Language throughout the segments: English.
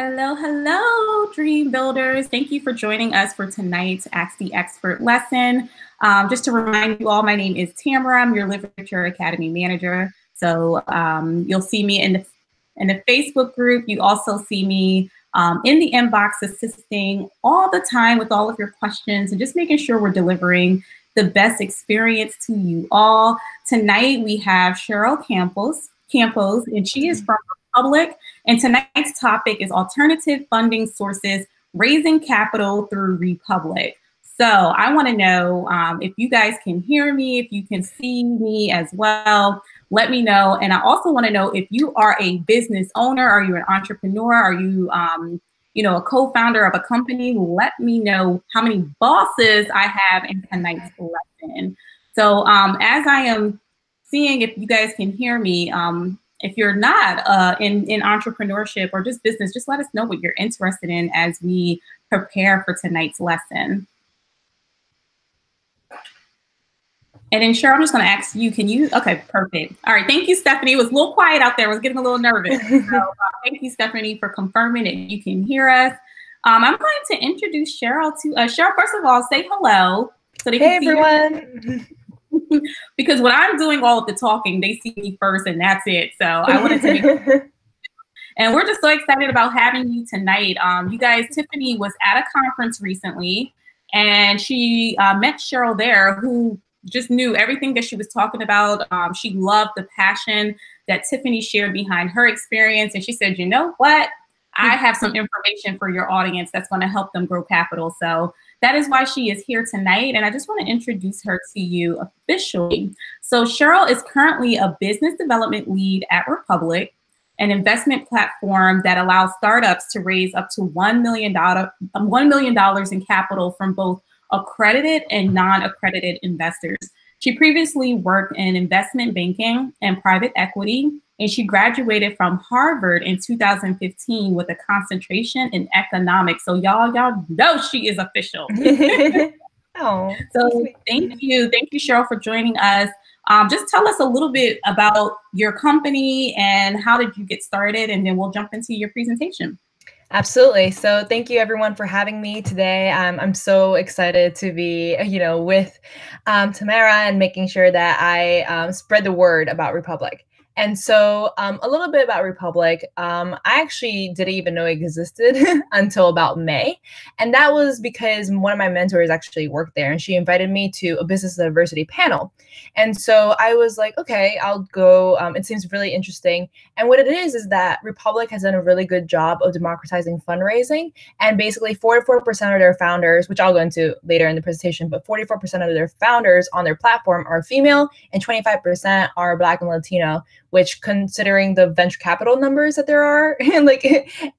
Hello, hello, dream builders. Thank you for joining us for tonight's Ask the Expert lesson. Just to remind you all, my name is Tamara. I'm your Literature Academy manager. So you'll see me in the Facebook group. You also see me in the inbox assisting all the time with all of your questions and just making sure we're delivering the best experience to you all. Tonight we have Cheryl Campos, and she is from Republic. And tonight's topic is alternative funding sources, raising capital through Republic. So I want to know if you guys can hear me, if you can see me as well, let me know. And I also want to know if you are a business owner, are you an entrepreneur, are you a co-founder of a company? Let me know how many bosses I have in tonight's lesson. So as I am seeing if you guys can hear me, if you're not in entrepreneurship or just business, just let us know what you're interested in as we prepare for tonight's lesson. And then Cheryl, I'm just going to ask you, okay, perfect. All right, thank you, Stephanie. It was a little quiet out there. I was getting a little nervous. So thank you, Stephanie, for confirming that you can hear us. I'm going to introduce Cheryl to Cheryl. First of all, say hello. So they can see everyone. Because when I'm doing all of the talking, they see me first and that's it. So I wanted to make and we're just so excited about having you tonight. You guys, Tiffany was at a conference recently and she met Cheryl there, who just knew everything that she was talking about. She loved the passion that Tiffany shared behind her experience. And she said, you know what? I have some information for your audience that's going to help them grow capital. So that is why she is here tonight. And I just want to introduce her to you officially. So Cheryl is currently a business development lead at Republic, an investment platform that allows startups to raise up to $1 million in capital from both accredited and non-accredited investors. She previously worked in investment banking and private equity, and she graduated from Harvard in 2015 with a concentration in economics. So y'all know she is official. Oh, so thank you, Cheryl, for joining us. Just tell us a little bit about your company and how did you get started, and then we'll jump into your presentation. Absolutely. So thank you everyone for having me today. I'm so excited to be, with Tamara and making sure that I spread the word about Republic. And so a little bit about Republic, I actually didn't even know it existed until about May. And that was because one of my mentors actually worked there and she invited me to a business diversity panel. And so I was like, okay, I'll go. It seems really interesting. And what it is that Republic has done a really good job of democratizing fundraising. And basically 44% of their founders, which I'll go into later in the presentation, but 44% of their founders on their platform are female and 25% are Black and Latino, which considering the venture capital numbers that there are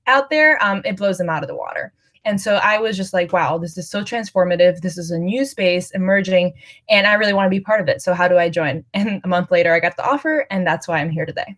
out there, it blows them out of the water. And so I was just like, wow, this is so transformative. This is a new space emerging, and I really want to be part of it. So how do I join? And a month later, I got the offer, and that's why I'm here today.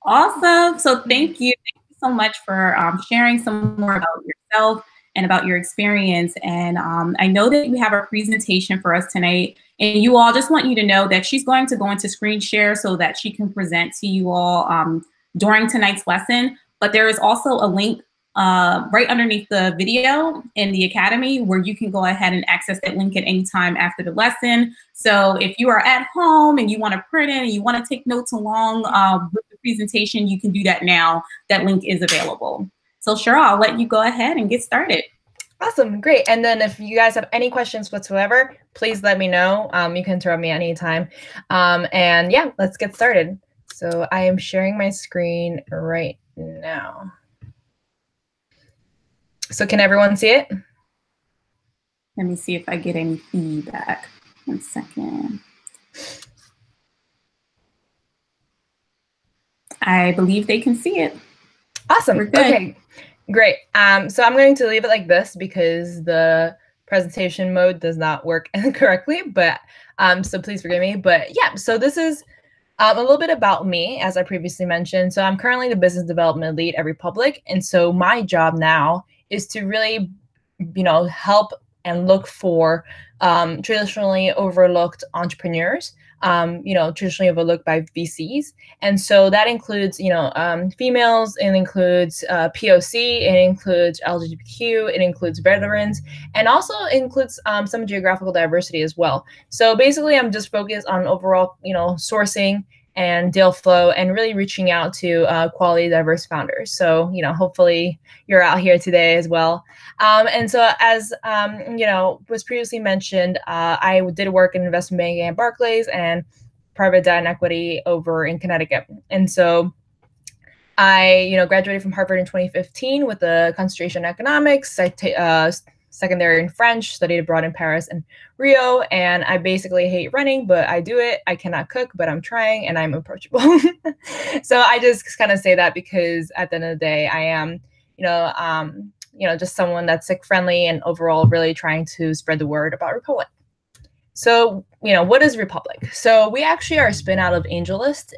Awesome. So thank you. Thank you so much for sharing some more about yourself and about your experience. And I know that you have a presentation for us tonight. And you all, just want you to know that she's going to go into screen share so that she can present to you all during tonight's lesson. But there is also a link right underneath the video in the Academy where you can go ahead and access that link at any time after the lesson. So if you are at home and you want to print it and you want to take notes along with the presentation, you can do that now. That link is available. So Cheryl, I'll let you go ahead and get started. Awesome, great. And then if you guys have any questions whatsoever, please let me know. You can interrupt me anytime. And yeah, let's get started. So I am sharing my screen right now. So can everyone see it? Let me see if I get any feedback. 1 second. I believe they can see it. Awesome. Okay, great. So I'm going to leave it like this because the presentation mode does not work correctly, but so please forgive me. But yeah, so this is a little bit about me, as I previously mentioned. So I'm currently the business development lead at Republic. And so my job now is to really, help and look for traditionally overlooked entrepreneurs traditionally overlooked by VCs. And so that includes, females, it includes POC, it includes LGBTQ, it includes veterans, and also includes some geographical diversity as well. So basically, I'm just focused on overall, sourcing and deal flow and really reaching out to quality diverse founders. So, hopefully you're out here today as well. And so as, was previously mentioned, I did work in investment banking at Barclays and private debt and equity over in Connecticut. And so I, graduated from Harvard in 2015 with a concentration in economics. I secondary in French, studied abroad in Paris and Rio, and I basically hate running, but I do it. I cannot cook, but I'm trying, and I'm approachable. So I just kind of say that because at the end of the day, I am, just someone that's friendly and overall really trying to spread the word about Republic. So, what is Republic? So we actually are a spin out of AngelList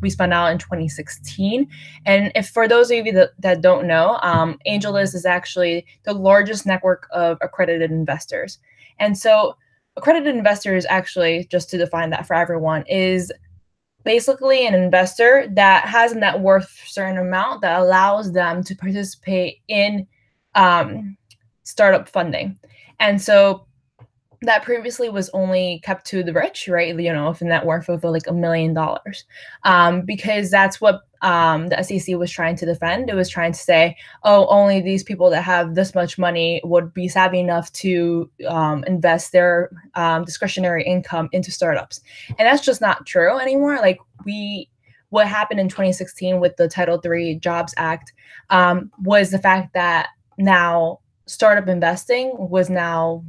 we spun out in 2016. And if for those of you that don't know, AngelList is actually the largest network of accredited investors. And so accredited investors, actually, just to define that for everyone, is basically an investor that has a net worth certain amount that allows them to participate in startup funding. And so that previously was only kept to the rich, right? If a net worth of like $1 million, because that's what the SEC was trying to defend. It was trying to say, oh, only these people that have this much money would be savvy enough to invest their discretionary income into startups. And that's just not true anymore. What happened in 2016 with the Title III Jobs Act was the fact that now startup investing was now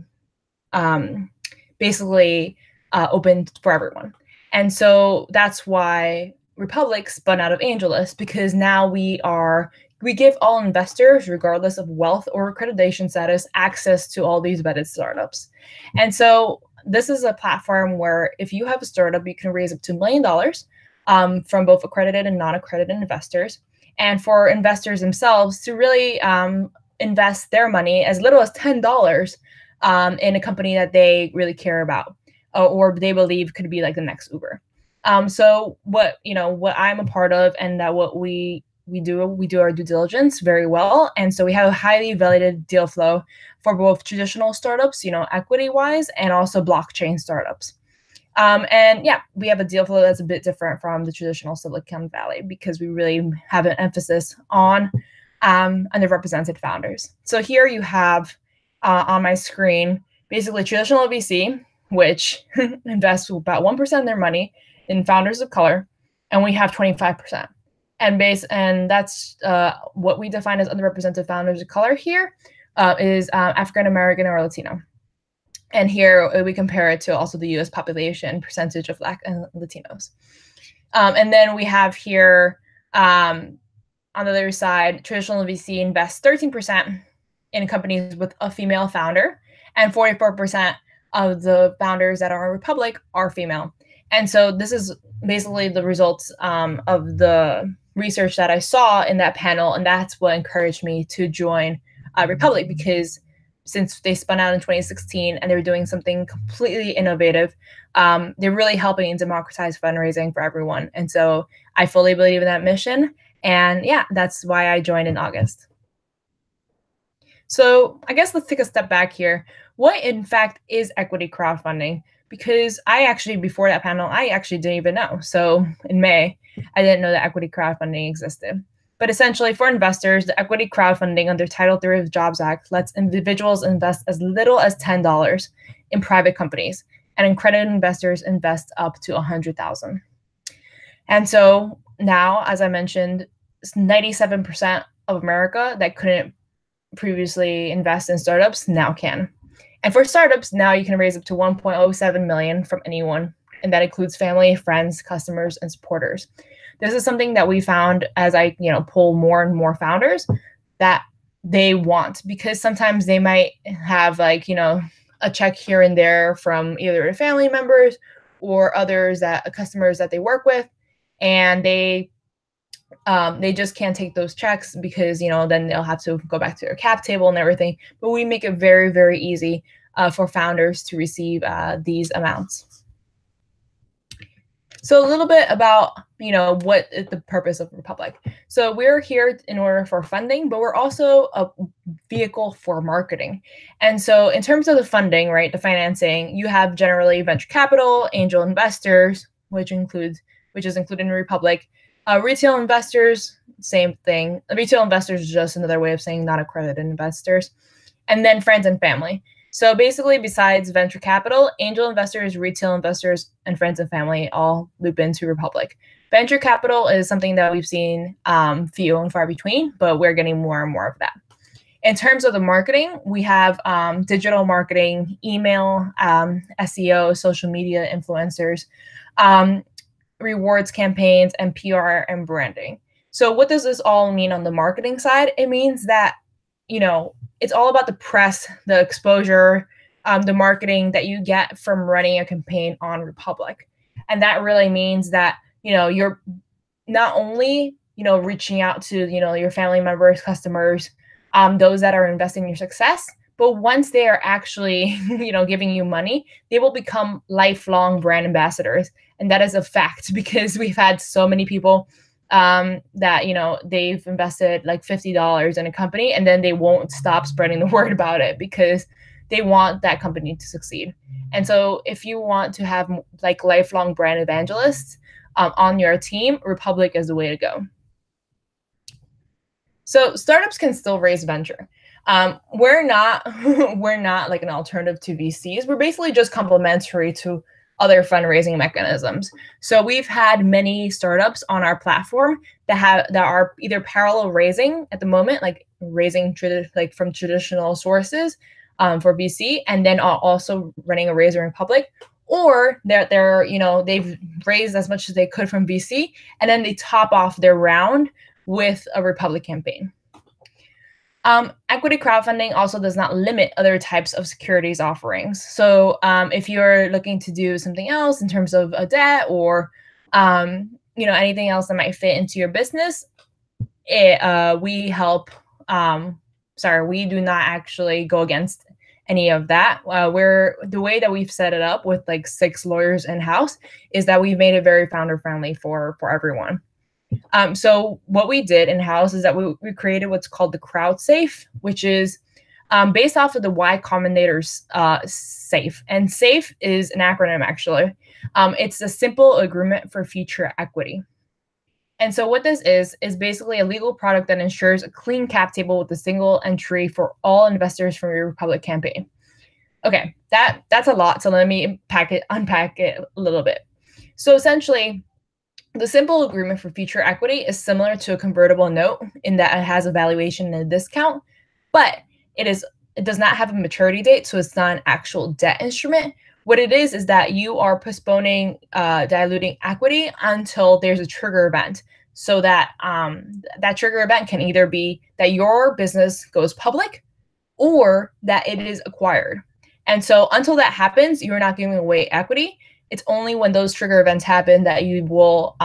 basically open for everyone. And so that's why Republic spun out of AngelList, because now we give all investors, regardless of wealth or accreditation status, access to all these vetted startups. And so this is a platform where if you have a startup, you can raise up to $1 million from both accredited and non-accredited investors. And for investors themselves to really invest their money as little as $10 in a company that they really care about or they believe could be like the next Uber. So what I'm a part of and that what we do our due diligence very well. And so we have a highly validated deal flow for both traditional startups, equity wise, and also blockchain startups. And yeah, we have a deal flow that's a bit different from the traditional Silicon Valley because we really have an emphasis on underrepresented founders. So here you have on my screen, basically traditional VC, which invests about 1% of their money in founders of color, and we have 25%. And that's what we define as underrepresented founders of color here is African American or Latino. And here we compare it to also the U.S. population percentage of Black and Latinos. And then we have here on the other side, traditional VC invests 13% in companies with a female founder, and 44% of the founders that are in Republic are female. And so this is basically the results of the research that I saw in that panel, and that's what encouraged me to join Republic, because since they spun out in 2016 and they're doing something completely innovative, they're really helping democratize fundraising for everyone. And so I fully believe in that mission. And yeah, that's why I joined in August. So I guess let's take a step back here. What in fact is equity crowdfunding? Because before that panel, I actually didn't even know. So in May, I didn't know that equity crowdfunding existed. But essentially for investors, the equity crowdfunding under Title III of the Jobs Act lets individuals invest as little as $10 in private companies, and accredited investors invest up to $100,000. And so now, as I mentioned, 97% of America that couldn't previously invest in startups now can. And for startups, now you can raise up to $1.07 million from anyone, and that includes family, friends, customers, and supporters. This is something that we found as I, pull more and more founders that they want, because sometimes they might have a check here and there from either their family members or customers that they work with, and they just can't take those checks because, then they'll have to go back to their cap table and everything. But we make it very, very easy for founders to receive these amounts. So a little bit about, what is the purpose of Republic. So we're here in order for funding, but we're also a vehicle for marketing. And so in terms of the funding, right, the financing, you have generally venture capital, angel investors, which is included in Republic, retail investors, same thing. Retail investors is just another way of saying not accredited investors, and then friends and family. So basically, besides venture capital, angel investors, retail investors, and friends and family all loop into Republic. Venture capital is something that we've seen few and far between, but we're getting more and more of that. In terms of the marketing, we have digital marketing, email, SEO, social media influencers, rewards campaigns, and PR and branding. So what does this all mean on the marketing side? It means that, it's all about the press, the exposure, the marketing that you get from running a campaign on Republic. And that really means that, you're not only, reaching out to, your family members, customers, those that are investing in your success, but once they are actually, giving you money, they will become lifelong brand ambassadors. And that is a fact because we've had so many people that, they've invested like $50 in a company and then they won't stop spreading the word about it because they want that company to succeed. And so if you want to have like lifelong brand evangelists on your team, Republic is the way to go. So startups can still raise venture. We're not we're not like an alternative to VCs. We're basically just complementary to other fundraising mechanisms. So we've had many startups on our platform that are either parallel raising at the moment, like raising from traditional sources for VC, and then also running a raise in Republic, or they've raised as much as they could from VC, and then they top off their round with a Republic campaign. Equity crowdfunding also does not limit other types of securities offerings. So if you're looking to do something else in terms of a debt or anything else that might fit into your business, we help. We do not actually go against any of that. The way that we've set it up with like 6 lawyers in-house is that we've made it very founder friendly for everyone. So what we did in-house is that we created what's called the crowd safe, which is based off of the Y Combinator's SAFE. And SAFE is an acronym, actually. It's a simple agreement for future equity. And so what this is basically a legal product that ensures a clean cap table with a single entry for all investors from your Republic campaign. Okay, that's a lot. So let me unpack it a little bit. So essentially, the simple agreement for future equity is similar to a convertible note in that it has a valuation and a discount, but it does not have a maturity date, so it's not an actual debt instrument. What it is that you are postponing diluting equity until there's a trigger event, so that that trigger event can either be that your business goes public or that it is acquired. And so until that happens, you're not giving away equity. It's only when those trigger events happen that you will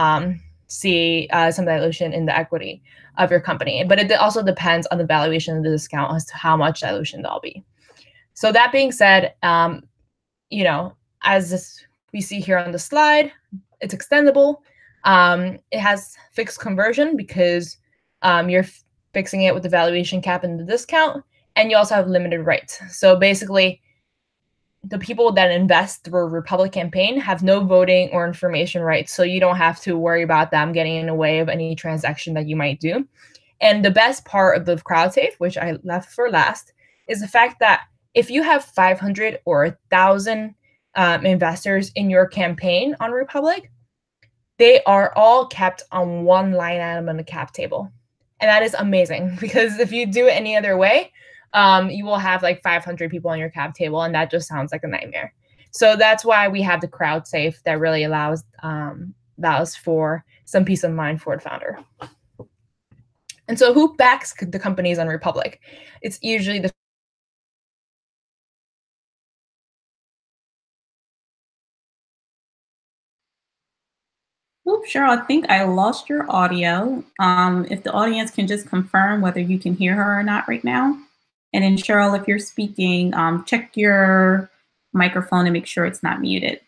see some dilution in the equity of your company. But it also depends on the valuation of the discount as to how much dilution there'll be. So that being said, as we see here on the slide, it's extendable. It has fixed conversion because you're fixing it with the valuation cap and the discount, and you also have limited rights. So basically, the people that invest through a Republic campaign have no voting or information rights, so you don't have to worry about them getting in the way of any transaction that you might do. And the best part of the CrowdSafe, which I left for last, is the fact that if you have 500 or 1,000 investors in your campaign on Republic, they are all kept on one line item on the cap table. And that is amazing because if you do it any other way, you will have like 500 people on your cap table, and that just sounds like a nightmare. So that's why we have the crowd safe that really allows for some peace of mind for the founder. And so who backs the companies on Republic? It's usually the Oops, Cheryl, I think I lost your audio. If the audience can just confirm whether you can hear her or not right now. And then Cheryl, if you're speaking, check your microphone and make sure it's not muted.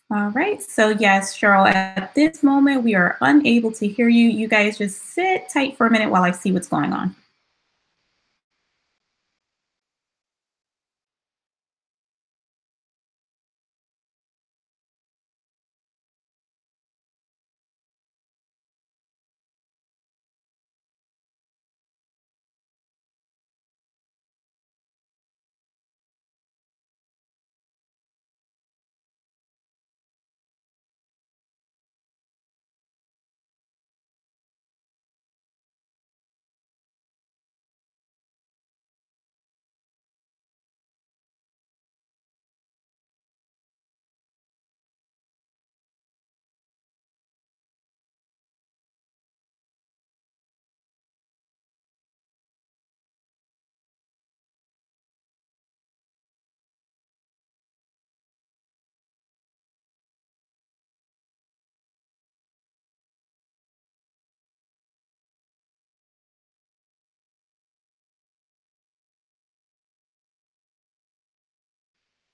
All right. So yes, Cheryl, at this moment, we are unable to hear you. You guys just sit tight for a minute while I see what's going on.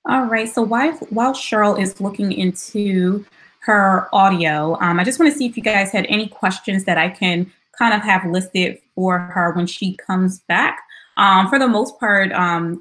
All right. So while Cheryl is looking into her audio, I just want to see if you guys had any questions that I can kind of have listed for her when she comes back. For the most part,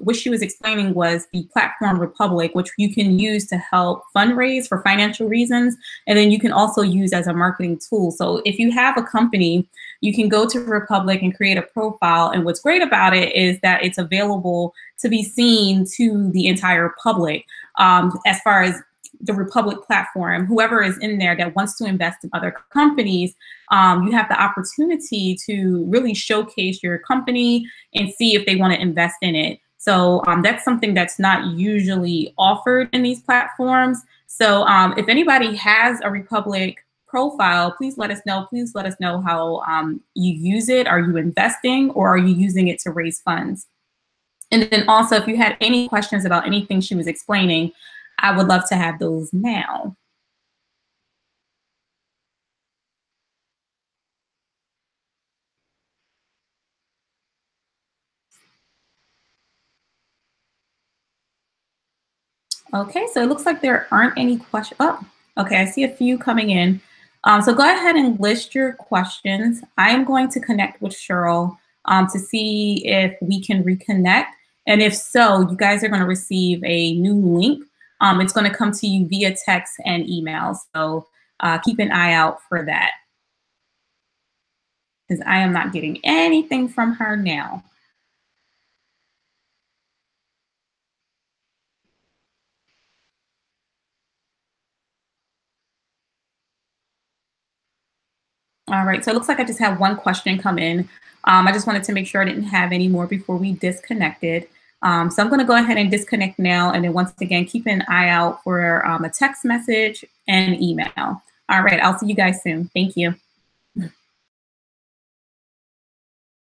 what she was explaining was the platform Republic, which you can use to help fundraise for financial reasons, and then you can also use as a marketing tool. So if you have a company, you can go to Republic and create a profile. And what's great about it is that it's available to be seen to the entire public. As far as the Republic platform, whoever is in there that wants to invest in other companies, you have the opportunity to really showcase your company and see if they want to invest in it. So that's something that's not usually offered in these platforms. So if anybody has a Republic profile, please let us know. Please let us know how you use it. Are you investing or are you using it to raise funds? And then also, if you had any questions about anything she was explaining, I would love to have those now. Okay, so it looks like there aren't any questions. Oh, okay, I see a few coming in. So go ahead and list your questions. I am going to connect with Cheryl to see if we can reconnect. And if so, you guys are going to receive a new link. It's going to come to you via text and email. So keep an eye out for that because I am not getting anything from her now. All right, so it looks like I just had one question come in. I just wanted to make sure I didn't have any more before we disconnected. So I'm going to go ahead and disconnect now. And then once again, keep an eye out for a text message and email. All right, I'll see you guys soon. Thank you.